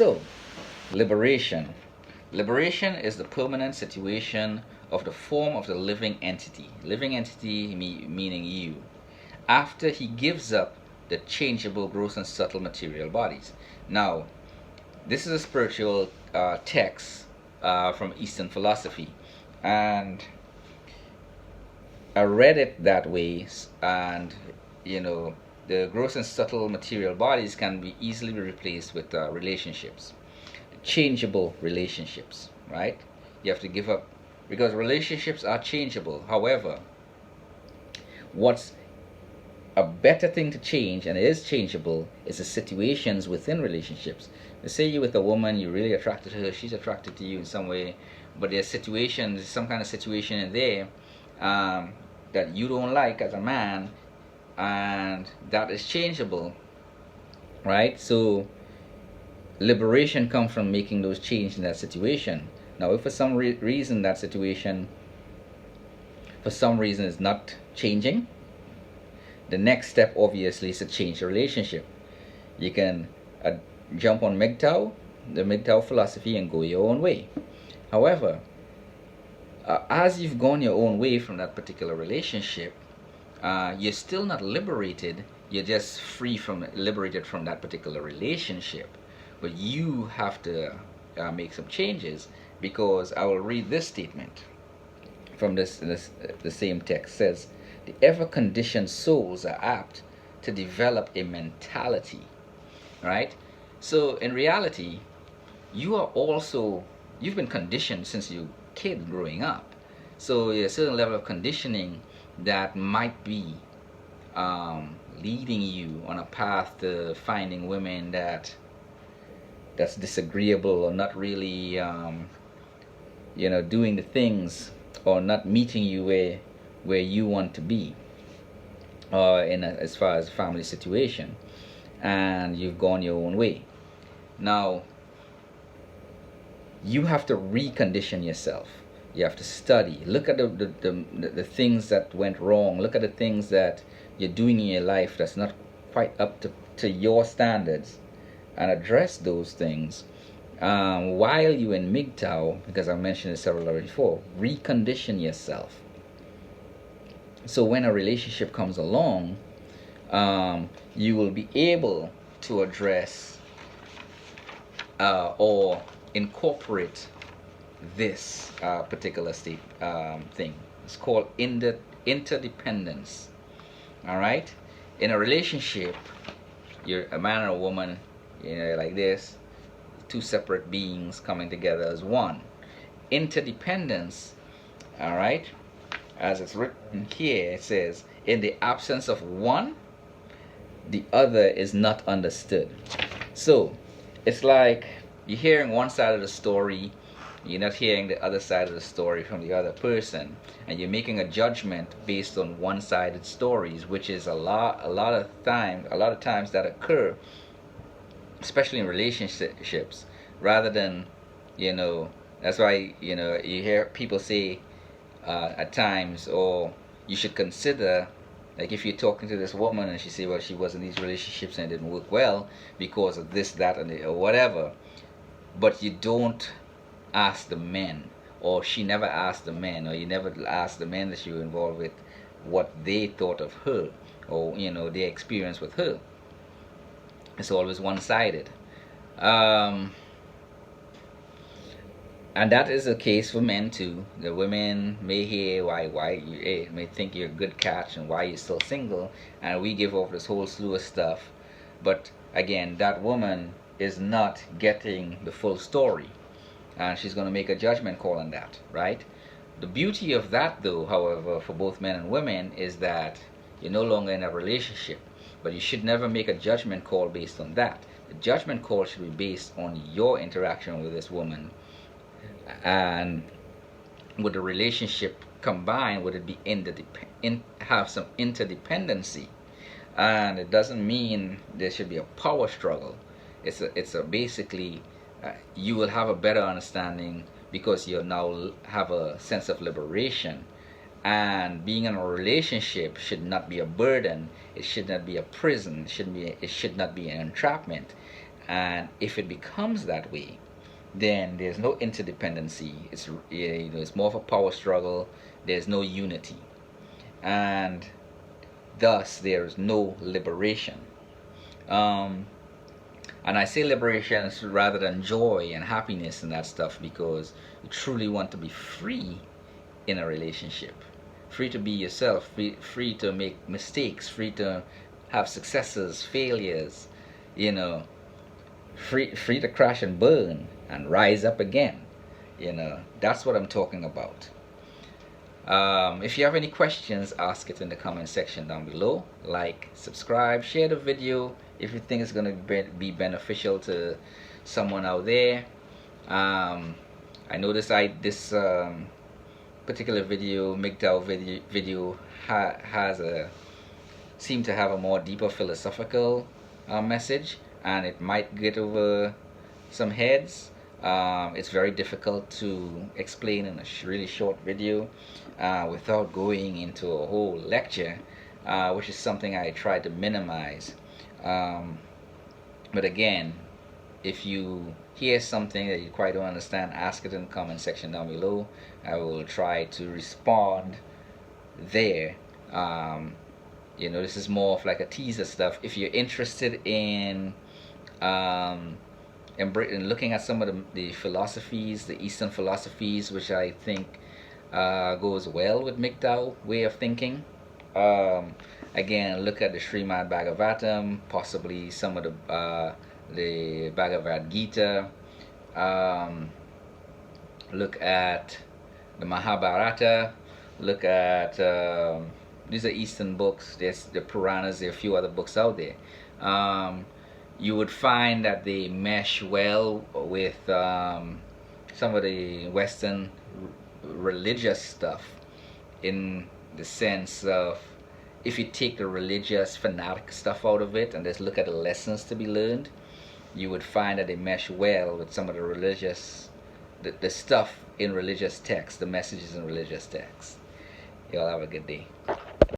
So, liberation. Liberation is the permanent situation of the form of the living entity. Living entity meaning you. After he gives up the changeable, gross, and subtle material bodies. Now, this is a spiritual text from Eastern philosophy, and I read it that way. And the gross and subtle material bodies can be easily replaced with relationships, changeable relationships, right? You have to give up because relationships are changeable. However, what's a better thing to change, and it is changeable, is the situations within relationships. Let's say you're with a woman, you're really attracted to her, she's attracted to you in some way, but there's situations, some kind of situation in there that you don't like as a man, and that is changeable, right? So liberation comes from making those changes in that situation. Now, if for some reason that situation, for some reason, is not changing, the next step obviously is to change the relationship. You can jump on MGTOW, the MGTOW philosophy, and go your own way. However, as you've gone your own way from that particular relationship, you're still not liberated. You're just liberated from that particular relationship. But you have to make some changes, because I will read this statement from the same text. It says, the ever-conditioned souls are apt to develop a mentality, right? So in reality, you've been conditioned since you kid growing up. So there's a certain level of conditioning that might be leading you on a path to finding women that's disagreeable, or not really doing the things, or not meeting you where you want to be, as far as family situation, and you've gone your own way. Now you have to recondition yourself. You have to study, look at the things that went wrong, look at the things that you're doing in your life that's not quite up to your standards, and address those things while you're in MGTOW, because I mentioned it several times before. Recondition yourself, so when a relationship comes along, you will be able to address or incorporate this particular thing. It's called interdependence. All right? In a relationship, you're a man and a woman, like this, two separate beings coming together as one. Interdependence, all right? As it's written here, it says, in the absence of one, the other is not understood. So it's like you're hearing one side of the story, you're not hearing the other side of the story from the other person, and you're making a judgment based on one-sided stories, which is a lot of times that occur, especially in relationships, rather than, that's why you hear people say at times, or you should consider, like if you're talking to this woman and she say, well, she was in these relationships and it didn't work well because of this, that, or whatever, but you don't ask the men, or she never asked the men, or you never asked the men that you were involved with what they thought of her, or their experience with her. It's always one-sided. And that is the case for men too. The women may hear why you may think you're a good catch and why you're still single, and we give off this whole slew of stuff. But again, that woman is not getting the full story, and she's going to make a judgment call on that, right? The beauty of that, though, however, for both men and women, is that you're no longer in a relationship, but you should never make a judgment call based on that. The judgment call should be based on your interaction with this woman, and would the relationship combine, would it be have some interdependency? And it doesn't mean there should be a power struggle. It's a basically you will have a better understanding because you now have a sense of liberation. And being in a relationship should not be a burden. It should not be a prison. It should not be an entrapment. And if it becomes that way, then there's no interdependency. It's it's more of a power struggle. There's no unity, and thus there is no liberation. Um, and I say liberation rather than joy and happiness and that stuff, because you truly want to be free in a relationship, free to be yourself, free to make mistakes, free to have successes, failures, you know, free to crash and burn and rise up again. That's what I'm talking about. If you have any questions, ask it in the comment section down below. Like, subscribe, share the video if you think it's going to be beneficial to someone out there. I noticed this particular video, MGTOW video, seem to have a more deeper philosophical message, and it might get over some heads. It's very difficult to explain in a really short video without going into a whole lecture, which is something I try to minimize. But again, if you hear something that you quite don't understand, ask it in the comment section down below. I will try to respond there. This is more of like a teaser stuff. If you're interested in looking at some of the philosophies, the Eastern philosophies, which I think goes well with MGTOW way of thinking. Again, look at the Srimad Bhagavatam, possibly some of the Bhagavad Gita. Look at the Mahabharata. Look at these are Eastern books. There's the Puranas. There are a few other books out there. You would find that they mesh well with some of the Western religious stuff, in the sense of, if you take the religious fanatic stuff out of it and just look at the lessons to be learned, you would find that they mesh well with some of the religious, the stuff in religious texts, the messages in religious texts. Y'all have a good day.